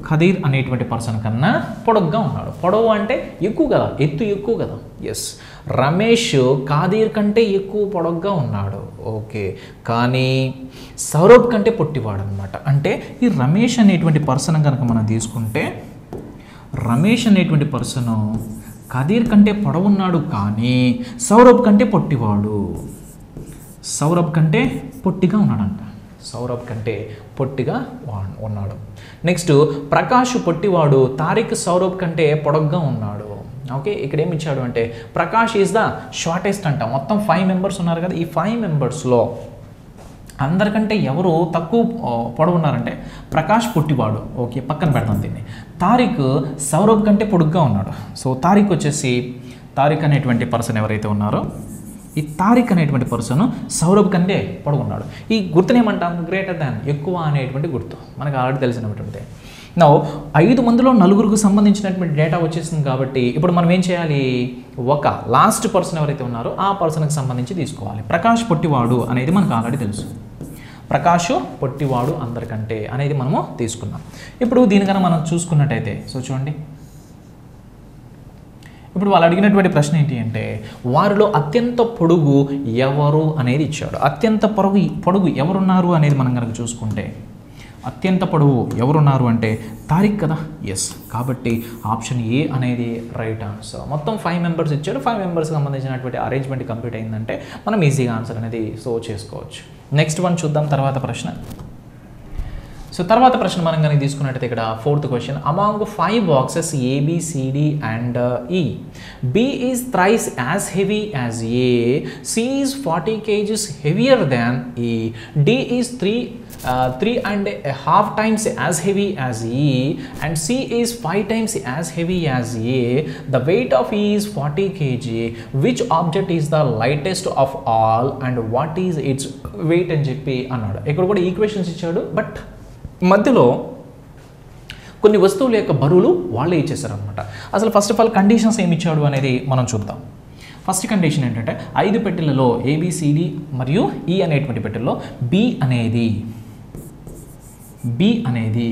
Speaker 1: ఖదీర్ అనేటువంటి పర్సన్ కన్నా పొడుగ్గా ఉన్నాడు. పొడవు అంటే ఎక్కువ కదా, ఎత్తు ఎక్కువ కదా. ఎస్, రమేష్ ఖాదీర్ కంటే ఎక్కువ పొడుగ్గా ఉన్నాడు. ఓకే, కానీ సౌరభ్ కంటే పొట్టివాడు అనమాట. అంటే ఈ రమేష్ అనేటువంటి పర్సన్ కనుక మనం తీసుకుంటే, రమేష్ అనేటువంటి పర్సను ఖదీర్ కంటే పొడవున్నాడు, కానీ సౌరభ్ కంటే పొట్టివాడు. సౌరభ్ కంటే పొట్టిగా ఉన్నాడంట. సౌరభ్ కంటే పొట్టిగా ఉన్నాడు. నెక్స్ట్, ప్రకాష్ పొట్టివాడు, తారిక్ సౌరభ్ కంటే పొడగ్గా ఉన్నాడు. ఓకే, ఇక్కడ ఏమి ఇచ్చాడు అంటే ప్రకాష్ ఈజ్ ద షార్టెస్ట్ అంట. మొత్తం 5 మెంబర్స్ ఉన్నారు కదా, ఈ 5 మెంబర్స్లో అందరికంటే ఎవరు తక్కువ పొడవు ఉన్నారంటే ప్రకాష్ పొట్టివాడు. ఓకే, పక్కన పెడతాం దీన్ని. తారిక్ సౌరభ్ కంటే పొడుగ్గా ఉన్నాడు. సో తారిక్ అనేటువంటి పర్సన్ ఎవరైతే ఉన్నారో, ఈ తారిక్ అనేటువంటి పర్సన్ సౌరభ్ కంటే పొడవున్నాడు. ఈ గుర్తునేమంటాం, గ్రేటర్ దాన్, ఎక్కువ అనేటువంటి గుర్తు మనకు ఆల్రెడీ తెలిసినటువంటిదే. నా 5 మందిలో 4కు సంబంధించినటువంటి డేటా వచ్చేసింది కాబట్టి ఇప్పుడు మనం ఏం చేయాలి, ఒక లాస్ట్ పర్సన్ ఎవరైతే ఉన్నారో ఆ పర్సన్కి సంబంధించి తీసుకోవాలి. ప్రకాష్ పొట్టివాడు అనేది మనకు ఆల్రెడీ తెలుసు. ప్రకాష్ పొట్టివాడు అందరికంటే అనేది మనము తీసుకున్నాం. ఇప్పుడు దీనికన్నా మనం చూసుకున్నట్టయితే, సో చూడండి, ఇప్పుడు వాళ్ళు అడిగినటువంటి ప్రశ్న ఏంటి అంటే వారిలో అత్యంత పొడుగు ఎవరు అనేది ఇచ్చాడు. అత్యంత పొడుగు ఎవరున్నారు అనేది మనం కనుక చూసుకుంటే, అత్యంత పొడవు ఎవరున్నారు అంటే తారిక్ కదా. ఎస్, కాబట్టి ఆప్షన్ ఏ అనేది రైట్ ఆన్సర్. మొత్తం 5 మెంబర్స్ ఇచ్చాడు. 5 మెంబర్స్కి సంబంధించినటువంటి అరేంజ్మెంట్ కంప్లీట్ అయిందంటే మనం ఈజీగా ఆన్సర్ అనేది సో చేసుకోవచ్చు. నెక్స్ట్ వన్ చూద్దాం, తర్వాత ప్రశ్న. సో తర్వాత ప్రశ్న మనం కనుక తీసుకున్నట్టయితే ఇక్కడ 4th question, among 5 boxes ABCD and E, B is thrice as heavy as A, C is 40 kgs heavier than E, D is 3.5 times as heavy as E, and C is 5 times as heavy as A. The weight of E is 40 kg. Which object is the lightest of all and what is its weight అని చెప్పి అన్నాడు. ఇక్కడ కూడా ఈక్వేషన్స్ ఇచ్చాడు, బట్ మధ్యలో కొన్ని వస్తువుల యొక్క బరువులు వాళ్ళే ఇచ్చేసారనమాట. అసలు ఫస్ట్ ఆఫ్ ఆల్ కండిషన్స్ ఏమి ఇచ్చాడు అనేది మనం చూద్దాం. ఫస్ట్ కండిషన్ ఏంటంటే 5 పెట్టెలలో ABCD మరియు E అనేటువంటి పెట్టెల్లో B అనేది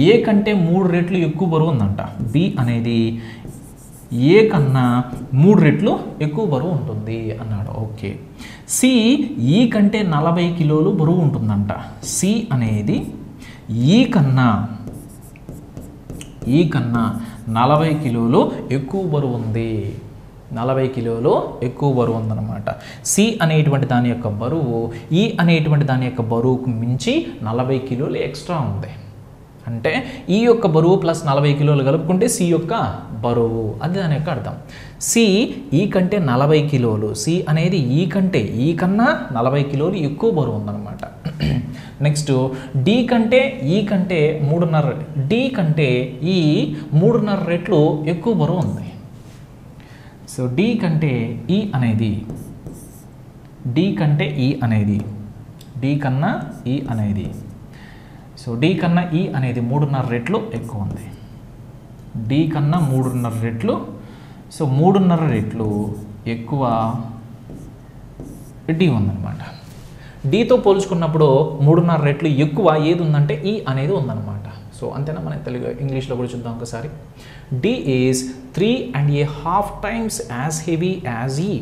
Speaker 1: A కంటే 3 రెట్లు ఎక్కువ బరువు ఉందంట. B అనేది A కన్నా 3 రెట్లు ఎక్కువ బరువు ఉంటుంది అన్నాడు. ఓకే, C E కంటే 40 కిలోలు బరువు ఉంటుందంట. C అనేది ఈ కన్నా 40 కిలోలు ఎక్కువ బరువు ఉంది. 40 కిలోలు ఎక్కువ బరువు ఉందన్నమాట. సి అనేటువంటి దాని యొక్క బరువు ఈ అనేటువంటి దాని యొక్క బరువుకు మించి 40 కిలోలు ఎక్స్ట్రా ఉంది. అంటే ఈ యొక్క బరువు ప్లస్ 40 కిలోలు కలుపుకుంటే సి యొక్క బరువు, అది దాని యొక్క అర్థం. సి ఈ కంటే 40 కిలోలు, సి అనేది ఈ కన్నా 40 కిలోలు ఎక్కువ బరువు ఉందన్నమాట. నెక్స్ట్ డి కంటే ఈ కంటే 3.5, డి కంటే ఈ 3.5 రెట్లు ఎక్కువ బరువు ఉంది. సో డి కంటే ఈ అనేది, డి కన్నా ఈ అనేది, సో డి కన్నా ఈ అనేది 3.5 రెట్లు ఎక్కువ ఉంది. డి కన్నా 3.5 రెట్లు, సో 3.5 రెట్లు ఎక్కువ డి ఉందన్నమాట. డీతో పోల్చుకున్నప్పుడు 3.5 రెట్లు ఎక్కువ ఏది ఉందంటే ఈ అనేది ఉందన్నమాట. సో అంతేనా, మన తెలుగు ఇంగ్లీష్లో కూడా చూద్దాం ఒకసారి. D is 3.5 times as heavy as E.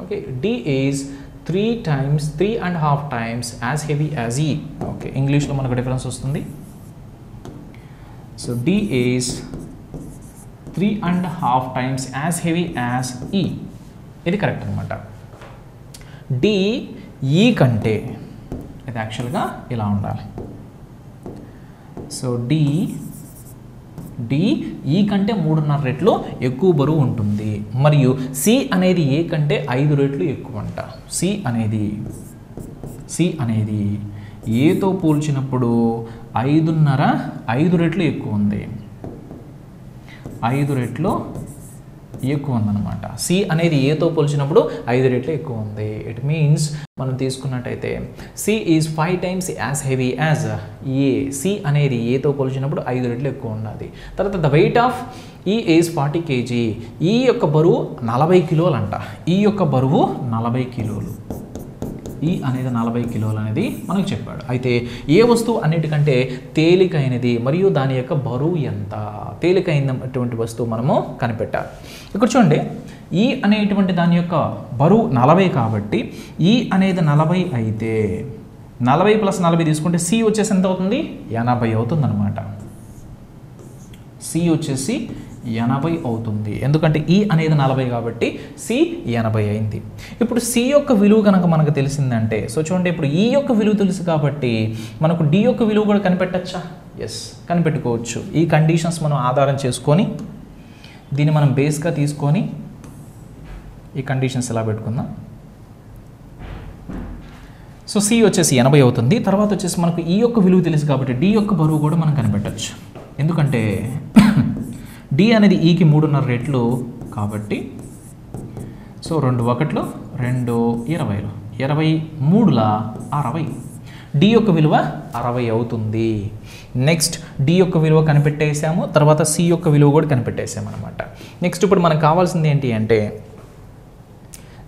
Speaker 1: ఓకే, D is 3.5 times as heavy as E. ఓకే, ఇంగ్లీష్లో మనకు డిఫరెన్స్ వస్తుంది. So D is 3.5 times as heavy as E. ఇది కరెక్ట్ అనమాట. డి ఈ కంటే, ఇది యాక్చువల్గా ఇలా ఉండాలి. సో డి ఈ కంటే 3.5 రెట్లు ఎక్కువ బరువు ఉంటుంది. మరియు సి అనేది ఏ కంటే 5 రెట్లు ఎక్కువ అంట. సి అనేది ఏతో పోల్చినప్పుడు 5 రెట్లు ఎక్కువ ఉంది. 5 రెట్లు ఎక్కువ ఉందన్నమాట. సి అనేది ఏతో పోల్చినప్పుడు 5 రెట్లు ఎక్కువ ఉంది. ఇట్ మీన్స్ మనం తీసుకున్నట్టయితే C is 5 times as heavy as A. C అనేది ఏతో పోల్చినప్పుడు 5 రెట్లు ఎక్కువ ఉన్నది. తర్వాత the weight of E is 40 kg, ఈ యొక్క బరువు 40 కిలోలు అంట. ఈ యొక్క బరువు 40 కిలోలు, ఈ అనేది 40 కిలోలు అనేది మనకు చెప్పాడు. అయితే ఏ వస్తువు అన్నిటికంటే తేలికైనది మరియు దాని యొక్క బరువు ఎంత, తేలికైనటువంటి వస్తువు మనము కనిపెట్టాలి. ఇక్కడ చూడండి, ఈ అనేటువంటి దాని యొక్క బరువు 40 కాబట్టి ఈ అనేది 40 అయితే 40 + 40 తీసుకుంటే సి వచ్చేసి ఎంత అవుతుంది, 80 అవుతుంది అనమాట. సి వచ్చేసి 80 అవుతుంది, ఎందుకంటే ఈ అనేది 40 కాబట్టి సి 80 అయింది. ఇప్పుడు సి యొక్క విలువ కనుక మనకు తెలిసిందంటే, సో చూడండి ఇప్పుడు ఈ యొక్క విలువ తెలుసు కాబట్టి మనకు డి యొక్క విలువ కూడా కనిపెట్టచ్చా? ఎస్, కనిపెట్టుకోవచ్చు. ఈ కండిషన్స్ మనం ఆధారం చేసుకొని దీన్ని మనం బేస్గా తీసుకొని ఈ కండిషన్స్ ఎలా పెట్టుకుందాం. సో సి వచ్చేసి 80 అవుతుంది. తర్వాత వచ్చేసి మనకు ఈ యొక్క విలువ తెలుసు కాబట్టి డి యొక్క బరువు కూడా మనం కనిపెట్టచ్చు. ఎందుకంటే డి అనేది ఈకి 3.5 రెట్లు కాబట్టి, సో 2 1 2 20 23 60, డి యొక్క విలువ 60 అవుతుంది. నెక్స్ట్ డి యొక్క విలువ కనిపెట్టేసాము, తర్వాత సి యొక్క విలువ కూడా కనిపెట్టేసాము అనమాట. నెక్స్ట్ ఇప్పుడు మనకు కావాల్సింది ఏంటి అంటే,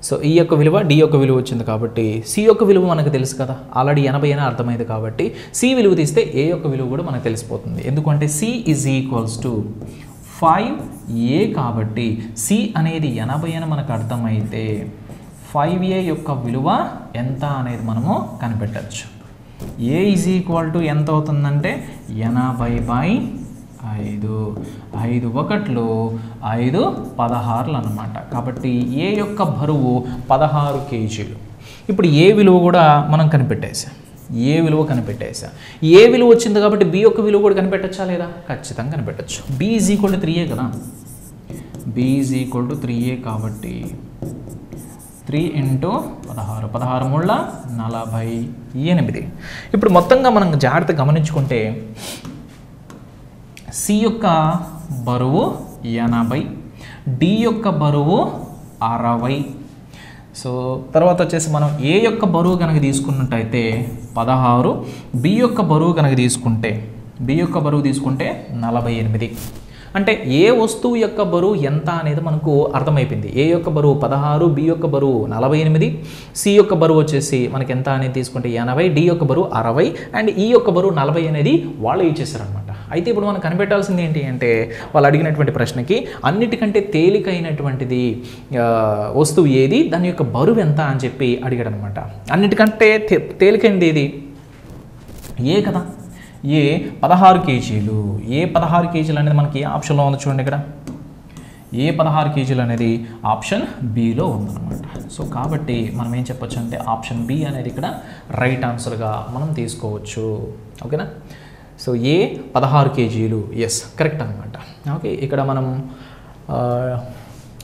Speaker 1: సో ఈ యొక్క విలువ డి యొక్క విలువ వచ్చింది కాబట్టి సి యొక్క విలువ మనకు తెలుసు కదా, ఆల్రెడీ 80 అయినా అర్థమైంది కాబట్టి సి విలువ తీస్తే ఏ యొక్క విలువ కూడా మనకు తెలిసిపోతుంది. ఎందుకంటే సి = 5a కాబట్టి సి అనేది 80 అని మనకు అర్థమైతే 5a యొక్క విలువ ఎంత అనేది మనము కనిపెట్టచ్చు. a = ఎంత అవుతుందంటే 80/5, 5 1 5 16 అనమాట. కాబట్టి ఏ యొక్క బరువు 16 kgలు. ఇప్పుడు ఏ విలువ కూడా మనం కనిపెట్టేసాం, ఏ విలువ కనిపెట్టేసా. ఏ విలువ వచ్చింది కాబట్టి బి యొక్క విలువ కూడా కనిపెట్టచ్చా లేదా? ఖచ్చితంగా కనిపెట్టచ్చు. బి = 3a కదా, బి = 3a కాబట్టి 3 × 16 16 48. ఇప్పుడు మొత్తంగా మనం జాగ్రత్తగా గమనించుకుంటే సి యొక్క బరువు 80, డి యొక్క బరువు 60. సో తర్వాత వచ్చేసి మనం ఏ యొక్క బరువు కనుక తీసుకున్నట్టయితే 16, బి యొక్క బరువు కనుక తీసుకుంటే 48. అంటే ఏ వస్తువు యొక్క బరువు ఎంత అనేది మనకు అర్థమైపోయింది. ఏ యొక్క బరువు 16, బి యొక్క బరువు 48, సి యొక్క బరువు వచ్చేసి మనకి ఎంత అనేది తీసుకుంటే 80, డి యొక్క బరువు 60 అండ్ ఈ యొక్క బరువు 40 అనేది వాళ్ళు ఇచ్చేసారనమాట. అయితే ఇప్పుడు మనం కనిపెట్టాల్సింది ఏంటి అంటే, వాళ్ళు అడిగినటువంటి ప్రశ్నకి అన్నిటికంటే తేలికైనటువంటిది వస్తువు ఏది, దాని యొక్క బరువు ఎంత అని చెప్పి అడిగాడు అనమాట. అన్నిటికంటే తేలికైనది ఏది? ఏ కదా, ఏ 16 kgలు. ఏ 16 kgలు అనేది మనకి ఏ ఆప్షన్లో ఉంది చూడండి, ఇక్కడ ఏ 16 kgలు అనేది ఆప్షన్ బిలో ఉందన్నమాట. సో కాబట్టి మనం ఏం చెప్పొచ్చు అంటే ఆప్షన్ బి అనేది ఇక్కడ రైట్ ఆన్సర్గా మనం తీసుకోవచ్చు. ఓకేనా? సో ఏ 16 kgలు, ఎస్ కరెక్ట్ అనమాట. ఓకే, ఇక్కడ మనం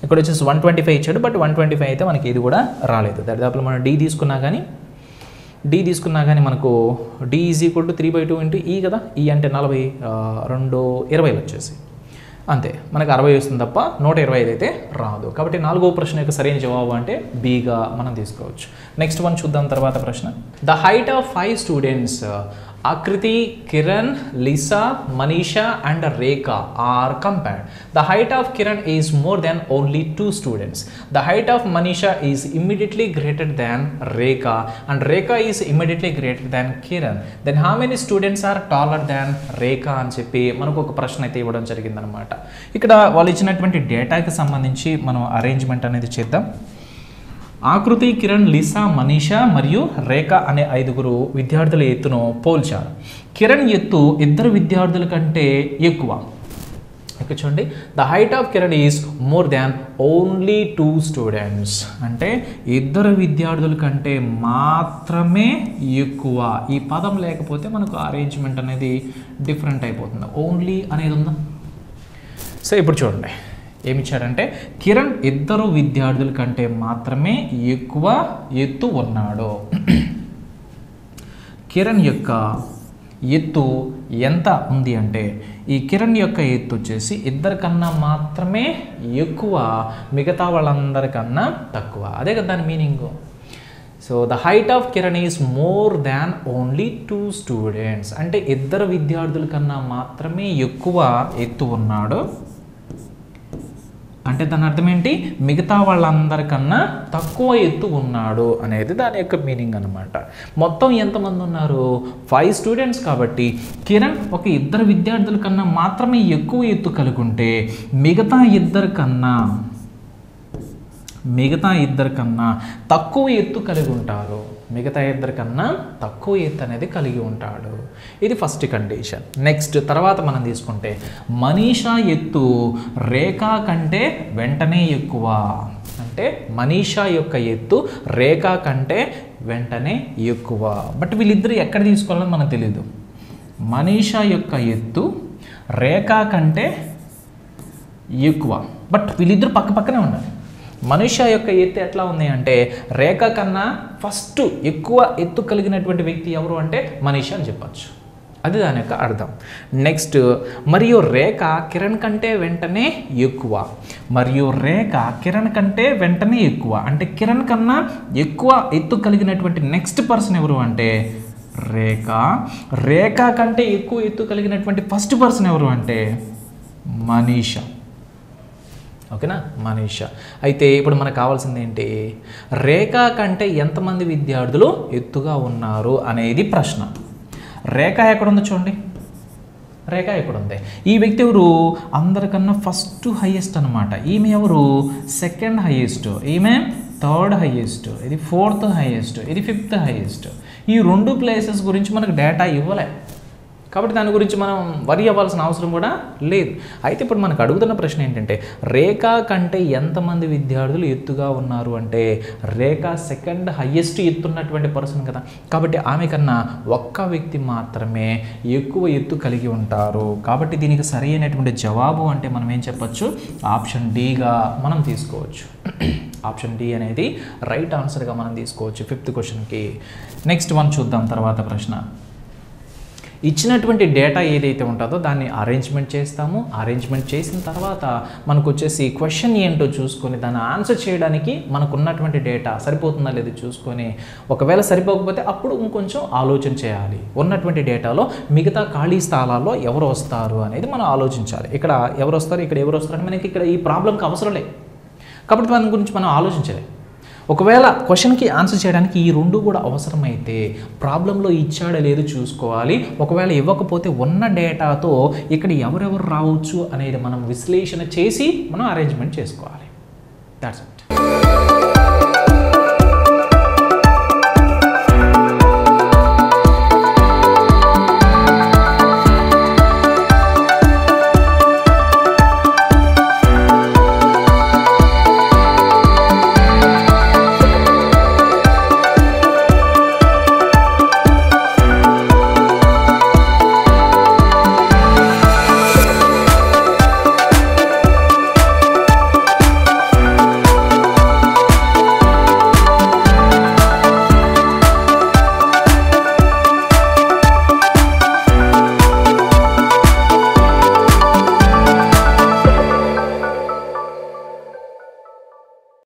Speaker 1: ఇక్కడ వచ్చేసి 125 ఇచ్చాడు, బట్ 125 అయితే మనకి ఇది కూడా రాలేదు. దరిదాపులో మనం డి తీసుకున్నా కానీ మనకు డి = 3/2 × ఈ కదా, ఈ అంటే 40, 2 20 వచ్చేసి అంతే, మనకు 60 వస్తుంది తప్ప 125 అయితే రాదు. కాబట్టి 4వ ప్రశ్న యొక్క సరైన జవాబు అంటే బిగా మనం తీసుకోవచ్చు. నెక్స్ట్ వన్ చూద్దాం తర్వాత ప్రశ్న. The height of 5 students Akriti, Kiran, Lisa, Manisha and Rekha are compared. The height of Kiran is more than only 2 students. The height of Manisha is immediately greater than Rekha and Rekha is immediately greater than Kiran. Then how many students are taller than Rekha అని చెప్పి మనకు ఒక ప్రశ్న అయితే ఇవ్వడం జరిగిందనమాట. ఇక్కడ వాళ్ళు ఇచ్చినటువంటి డేటాకి సంబంధించి మనం అరేంజ్మెంట్ అనేది చేద్దాం. ఆకృతి, కిరణ్, లిసా, మనీషా మరియు రేఖ అనే 5 విద్యార్థుల ఎత్తును పోల్చారు. కిరణ్ ఎత్తు ఇద్దరు విద్యార్థుల కంటే ఎక్కువ. ఇక్కడ చూడండి, the height of Kiran is more than only 2 students. అంటే ఇద్దరు విద్యార్థుల కంటే మాత్రమే ఎక్కువ. ఈ పదం లేకపోతే మనకు అరేంజ్మెంట్ అనేది డిఫరెంట్ అయిపోతుంది. ఓన్లీ అనేది ఉందా? సో ఇప్పుడు చూడండి ఏమిచ్చాడంటే, కిరణ్ ఇద్దరు విద్యార్థుల కంటే మాత్రమే ఎక్కువ ఎత్తు ఉన్నాడు. కిరణ్ యొక్క ఎత్తు ఎంత ఉంది అంటే, ఈ కిరణ్ యొక్క ఎత్తు వచ్చేసి ఇద్దరికన్నా మాత్రమే ఎక్కువ, మిగతా వాళ్ళందరికన్నా తక్కువ. అదే కదా దాని meaning. So the height of Kiran is more than only 2 students. అంటే ఇద్దరు విద్యార్థుల కన్నా మాత్రమే ఎక్కువ ఎత్తు ఉన్నాడు. అంటే దాని అర్థం ఏంటి, మిగతా వాళ్ళందరికన్నా తక్కువ ఎత్తు ఉన్నాడు అనేది దాని యొక్క మీనింగ్ అనమాట. మొత్తం ఎంతమంది ఉన్నారు, 5 స్టూడెంట్స్ కాబట్టి కిరణ్ ఒక 2 విద్యార్థుల కన్నా మాత్రమే ఎక్కువ ఎత్తు కలిగి ఉంటే మిగతా ఇద్దరి కన్నా తక్కువ ఎత్తు కలిగి ఉంటారు. మిగతా ఇద్దరికన్నా తక్కువ ఎత్తు అనేది కలిగి ఉంటాడు. ఇది ఫస్ట్ కండిషన్. నెక్స్ట్ తర్వాత మనం తీసుకుంటే మనీషా ఎత్తు రేఖ కంటే వెంటనే ఎక్కువ. అంటే మనీషా యొక్క ఎత్తు రేఖ కంటే వెంటనే ఎక్కువ. బట్ వీళ్ళిద్దరు ఎక్కడ తీసుకోవాలని మనకు తెలియదు. మనీషా యొక్క ఎత్తు రేఖ కంటే ఎక్కువ, బట్ వీళ్ళిద్దరు పక్క పక్కనే ఉన్నారు. మనీషా యొక్క ఎత్తు ఎట్లా ఉంది అంటే రేఖ కన్నా ఫస్ట్ ఎక్కువ ఎత్తు కలిగినటువంటి వ్యక్తి ఎవరు అంటే మనీషా అని చెప్పచ్చు. అది దాని యొక్క అర్థం. నెక్స్ట్ మరియు రేఖ కిరణ్ కంటే వెంటనే ఎక్కువ. మరియు రేఖ కిరణ్ కంటే వెంటనే ఎక్కువ అంటే కిరణ్ కన్నా ఎక్కువ ఎత్తు కలిగినటువంటి నెక్స్ట్ పర్సన్ ఎవరు అంటే రేఖ. రేఖ కంటే ఎక్కువ ఎత్తు కలిగినటువంటి ఫస్ట్ పర్సన్ ఎవరు అంటే మనీషా. ఓకేనా, మనీషా. అయితే ఇప్పుడు మనకు కావాల్సింది ఏంటి, రేఖ కంటే ఎంతమంది విద్యార్థులు ఎత్తుగా ఉన్నారు అనేది ప్రశ్న. రేఖ ఎక్కడుందో చూడండి, రేఖ ఎక్కడుంది. ఈ వ్యక్తి ఎవరు, అందరికన్నా ఫస్ట్ హైయెస్ట్ అనమాట. ఈమె ఎవరు, సెకండ్ హైయెస్ట్. ఈమె థర్డ్ హైయెస్ట్. ఇది ఫోర్త్ హైయెస్ట్. ఇది ఫిఫ్త్ హైయెస్ట్. ఈ 2 ప్లేసెస్ గురించి మనకు డేటా ఇవ్వలే కాబట్టి దాని గురించి మనం వరి అవ్వాల్సిన అవసరం కూడా లేదు. అయితే ఇప్పుడు మనకు అడుగుతున్న ప్రశ్న ఏంటంటే రేఖ కంటే ఎంతమంది విద్యార్థులు ఎత్తుగా ఉన్నారు అంటే రేఖ సెకండ్ హైయెస్ట్ ఎత్తున్నటువంటి పర్సన్ కదా, కాబట్టి ఆమె కన్నా ఒక్క వ్యక్తి మాత్రమే ఎక్కువ ఎత్తు కలిగి ఉంటారు. కాబట్టి దీనికి సరైనటువంటి జవాబు అంటే మనం ఏం చెప్పచ్చు, ఆప్షన్ డిగా మనం తీసుకోవచ్చు. ఆప్షన్ డి అనేది రైట్ ఆన్సర్గా మనం తీసుకోవచ్చు 5th క్వశ్చన్కి. నెక్స్ట్ వన్ చూద్దాం. తర్వాత ప్రశ్న, ఇచ్చినటువంటి డేటా ఏదైతే ఉంటుందో దాన్ని అరేంజ్మెంట్ చేస్తాము. అరేంజ్మెంట్ చేసిన తర్వాత మనకు వచ్చేసి క్వశ్చన్ ఏంటో చూసుకొని దాన్ని ఆన్సర్ చేయడానికి మనకు ఉన్నటువంటి డేటా సరిపోతుందా లేదో చూసుకొని, ఒకవేళ సరిపోకపోతే అప్పుడు ఇంకొంచెం ఆలోచన చేయాలి. ఉన్నటువంటి డేటాలో మిగతా ఖాళీ స్థలాల్లో ఎవరు వస్తారు అనేది మనం ఆలోచించాలి. ఇక్కడ ఎవరు వస్తారు, ఇక్కడ ఎవరు వస్తారు అంటే మనకి ఇక్కడ ఈ ప్రాబ్లంకి అవసరం లేదు కాబట్టి దాని గురించి మనం ఆలోచించలేదు. ఒకవేళ క్వశ్చన్కి ఆన్సర్ చేయడానికి ఈ 2 కూడా అవసరమైతే ప్రాబ్లంలో ఇచ్చాడో లేదో చూసుకోవాలి. ఒకవేళ ఇవ్వకపోతే ఉన్న డేటాతో ఇక్కడ ఎవరెవరు రావచ్చు అనేది మనం విశ్లేషణ చేసి మనం అరేంజ్మెంట్ చేసుకోవాలి. దాట్స్